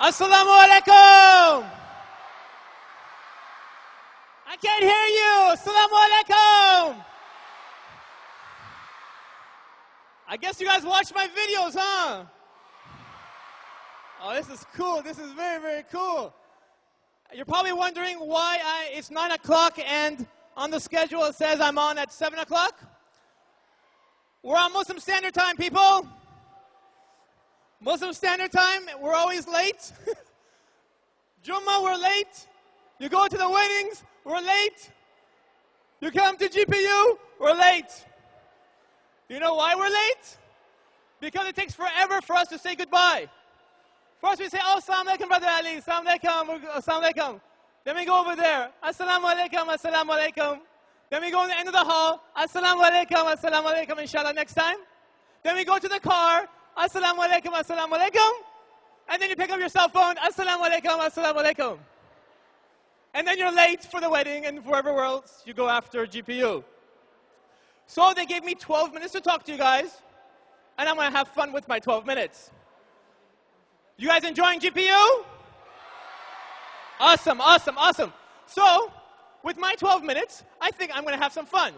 Assalamu alaikum. I can't hear you. Assalamu alaikum. I guess you guys watch my videos, huh? Oh, this is cool. This is very, very cool. You're probably wondering why it's 9 o'clock and on the schedule it says I'm on at 7 o'clock. We're on Muslim Standard Time, people. Muslim Standard Time, we're always late. Jummah, we're late. You go to the weddings, we're late. You come to GPU, we're late. You know why we're late? Because it takes forever for us to say goodbye. First we say, oh, assalamu alaikum, Brother Ali, assalamu alaikum, assalamu alaikum. Then we go over there, assalamu alaikum, assalamu alaikum. Then we go to the end of the hall, assalamu alaikum, inshallah, next time. Then we go to the car, assalamu alaikum. And then you pick up your cell phone, assalamu alaikum. And then you're late for the wedding and wherever else you go after GPU. So they gave me 12 minutes to talk to you guys, and I'm going to have fun with my 12 minutes. You guys enjoying GPU? Awesome, awesome, awesome. So, with my 12 minutes, I think I'm going to have some fun.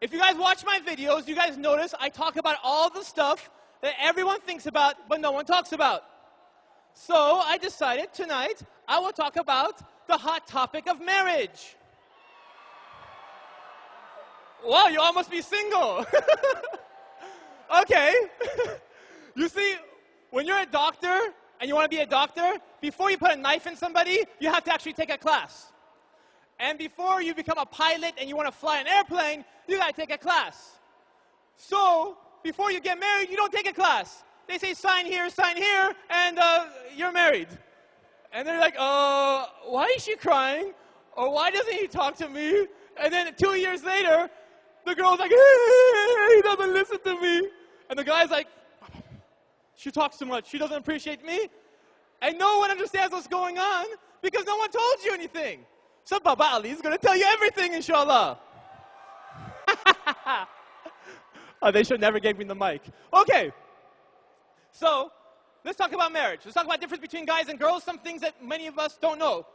If you guys watch my videos, you guys notice I talk about all the stuff that everyone thinks about, but no one talks about. So, I decided tonight I will talk about the hot topic of marriage. Wow, you all must be single. Okay. You see, when you're a doctor and you want to be a doctor, before you put a knife in somebody, you have to actually take a class. And before you become a pilot and you want to fly an airplane, you got to take a class. So, before you get married, you don't take a class. They say, sign here, and you're married. And they're like, why is she crying? Or why doesn't he talk to me? And then 2 years later, the girl's like, hey, he doesn't listen to me. And the guy's like, she talks too much. She doesn't appreciate me. And no one understands what's going on because no one told you anything. So Baba Ali is going to tell you everything, inshallah. Oh, they should never gave me the mic. Okay. So, let's talk about marriage. Let's talk about the difference between guys and girls, some things that many of us don't know.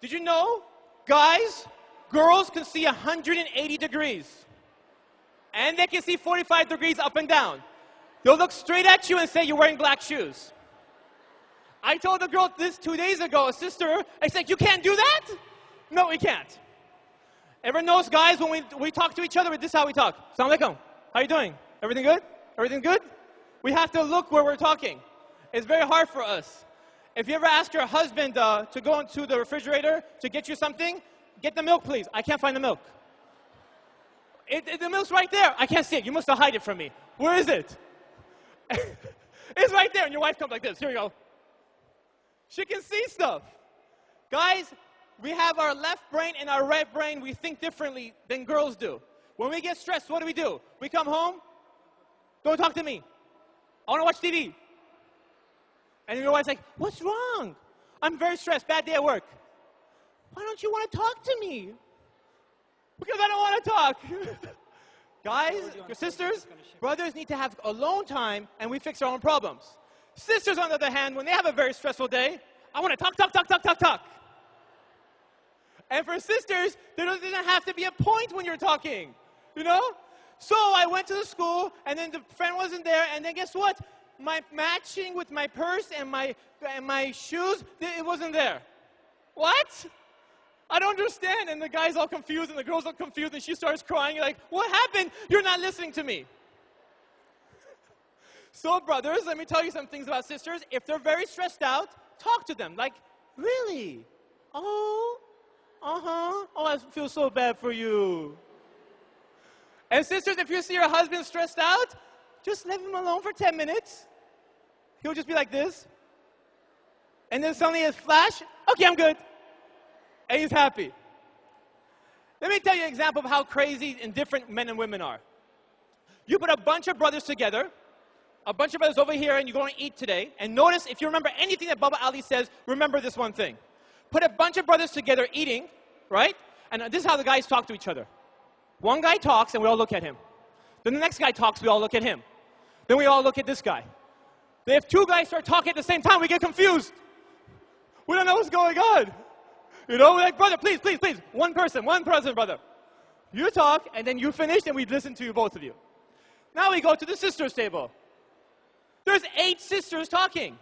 Did you know, girls can see 180 degrees. And they can see 45 degrees up and down. They'll look straight at you and say, you're wearing black shoes. I told a girl this 2 days ago, a sister, I said, you can't do that? No, we can't. Everyone knows, guys, when we talk to each other, this is how we talk. Assalamu alaikum. How you doing? Everything good? Everything good? We have to look where we're talking. It's very hard for us. If you ever ask your husband to go into the refrigerator to get you something, get the milk, please. I can't find the milk. The milk's right there. I can't see it. You must have hide it from me. Where is it? It's right there. And your wife comes like this. Here you go. She can see stuff. Guys, we have our left brain and our right brain. We think differently than girls do. When we get stressed, what do? We come home. Don't talk to me. I want to watch TV. And your wife's like, what's wrong? I'm very stressed. Bad day at work. Why don't you want to talk to me? Because I don't want to talk. Guys, sisters, brothers need to have alone time and we fix our own problems. Sisters, on the other hand, when they have a very stressful day, I want to talk. And for sisters, there doesn't have to be a point when you're talking, you know? So I went to the school, and then the friend wasn't there, and then guess what? My matching with my purse and my shoes, it wasn't there. What? I don't understand. And the guy's all confused, and the girl's all confused, and she starts crying. You're like, what happened? You're not listening to me. So brothers, let me tell you some things about sisters. If they're very stressed out, talk to them. Like, really? Oh, oh, I feel so bad for you. And sisters, if you see your husband stressed out, just leave him alone for 10 minutes. He'll just be like this. And then suddenly a flash, okay, I'm good. And he's happy. Let me tell you an example of how crazy and different men and women are. You put a bunch of brothers together, a bunch of brothers over here, and you're going to eat today. And notice, if you remember anything that Baba Ali says, remember this one thing. Put a bunch of brothers together eating, right? And this is how the guys talk to each other. One guy talks, and we all look at him. Then the next guy talks, we all look at him. Then we all look at this guy. Then if two guys start talking at the same time, we get confused. We don't know what's going on. You know, we're like, brother, please, please, please. One person, brother. You talk, and then you finish, and we listen to you, both of you. Now we go to the sisters' table. There's 8 sisters talking.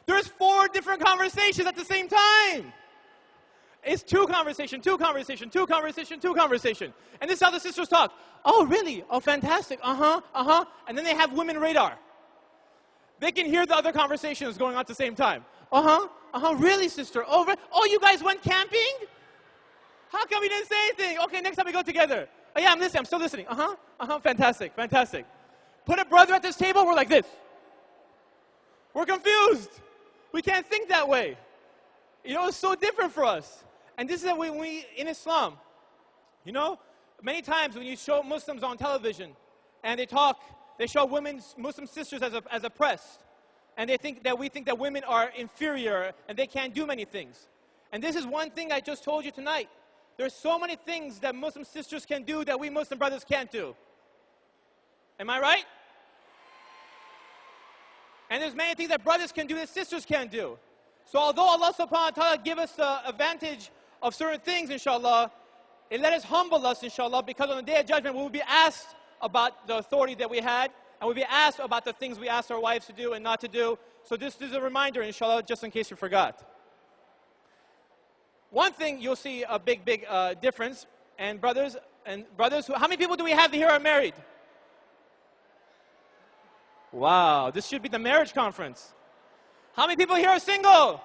There's 4 different conversations at the same time. It's 2 conversation, 2 conversation, 2 conversation, 2 conversation. And this is how the sisters talk. Oh, really? Oh, fantastic. And then they have women radar. They can hear the other conversations going on at the same time. Really, sister? Oh, you guys went camping? How come we didn't say anything? Okay, next time we go together. Oh, yeah, I'm listening. I'm still listening. Fantastic, fantastic. Put a brother at this table, we're like this. We're confused. We can't think that way. You know, it's so different for us. And this is when we in Islam, you know, many times when you show Muslims on television and they show Muslim sisters as oppressed. And we think that women are inferior and they can't do many things. And this is one thing I just told you tonight. There's so many things that Muslim sisters can do that we Muslim brothers can't do. Am I right? And there's many things that brothers can do that sisters can't do. So although Allah subhanahu wa ta'ala give us the advantage of certain things, inshallah, it let us humble us, inshallah, because on the Day of Judgment we will be asked about the authority that we had, and we'll be asked about the things we asked our wives to do and not to do. So this is a reminder, inshallah, just in case you forgot. One thing you'll see a big difference, and brothers, how many people do we have here are married? Wow, this should be the marriage conference. How many people here are single?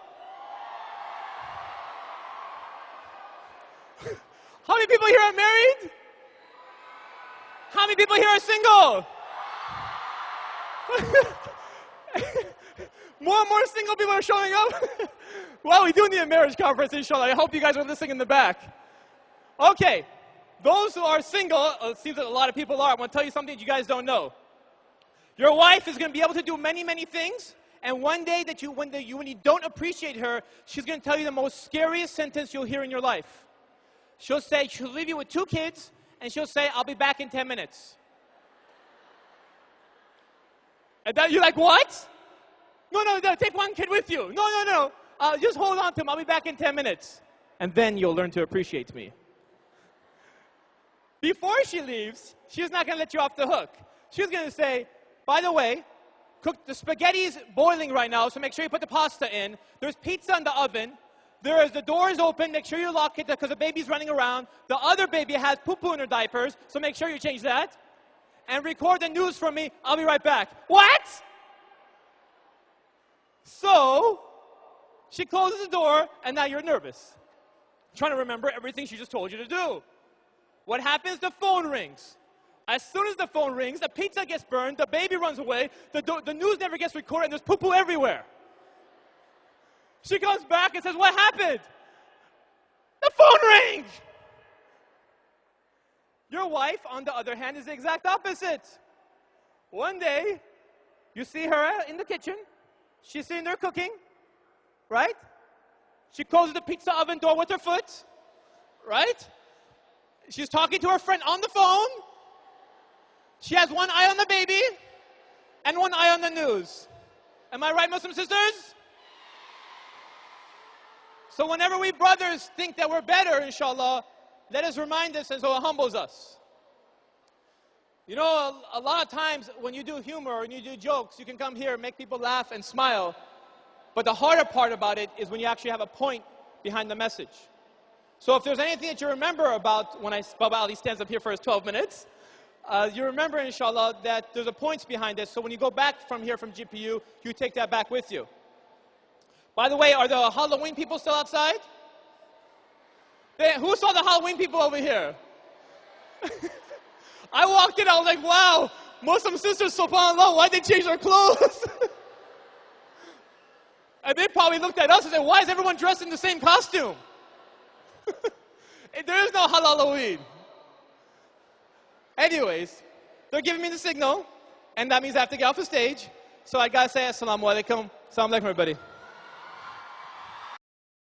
How many people here are married? How many people here are single? More and more single people are showing up. Well, we do need a marriage conference, inshallah. I hope you guys are listening in the back. Okay, those who are single, it seems that a lot of people are. I want to tell you something that you guys don't know. Your wife is going to be able to do many, many things. And one day that when you don't appreciate her, she's going to tell you the most scariest sentence you'll hear in your life. She'll leave you with 2 kids, and she'll say, I'll be back in 10 minutes. And then you're like, what? No, take 1 kid with you. No. Just hold on to him. I'll be back in 10 minutes. And then you'll learn to appreciate me. Before she leaves, she's not going to let you off the hook. She's going to say, by the way, the spaghetti's boiling right now, so make sure you put the pasta in. There's pizza in the oven. The door is open. Make sure you lock it because the baby's running around. The other baby has poo-poo in her diapers, so make sure you change that. And record the news for me. I'll be right back. What? So, she closes the door, and now you're nervous. Trying to remember everything she just told you to do. What happens? The phone rings. As soon as the phone rings, the pizza gets burned, the baby runs away, the news never gets recorded, and there's poo-poo everywhere. She comes back and says, what happened? The phone rings! Your wife, on the other hand, is the exact opposite. One day, you see her in the kitchen. She's sitting there cooking, right? She closes the pizza oven door with her foot, right? She's talking to her friend on the phone. She has one eye on the baby and one eye on the news. Am I right, Muslim sisters? So whenever we brothers think that we're better, inshallah, let us remind us, and so it humbles us. You know, a lot of times when you do humor and you do jokes, you can come here and make people laugh and smile. But the harder part about it is when you actually have a point behind the message. So if there's anything that you remember about when Baba Ali stands up here for his 12 minutes, you remember, inshallah, that there's a points behind this. So when you go back from here from GPU, you take that back with you. By the way, are the Halloween people still outside? Who saw the Halloween people over here? I walked in, I was like, wow, Muslim sisters, subhanAllah, why'd they change their clothes? And they probably looked at us and said, why is everyone dressed in the same costume? There is no Halloween. Anyways, they're giving me the signal, and that means I have to get off the stage. So I gotta say, Assalamu alaikum. Assalamu alaikum, everybody.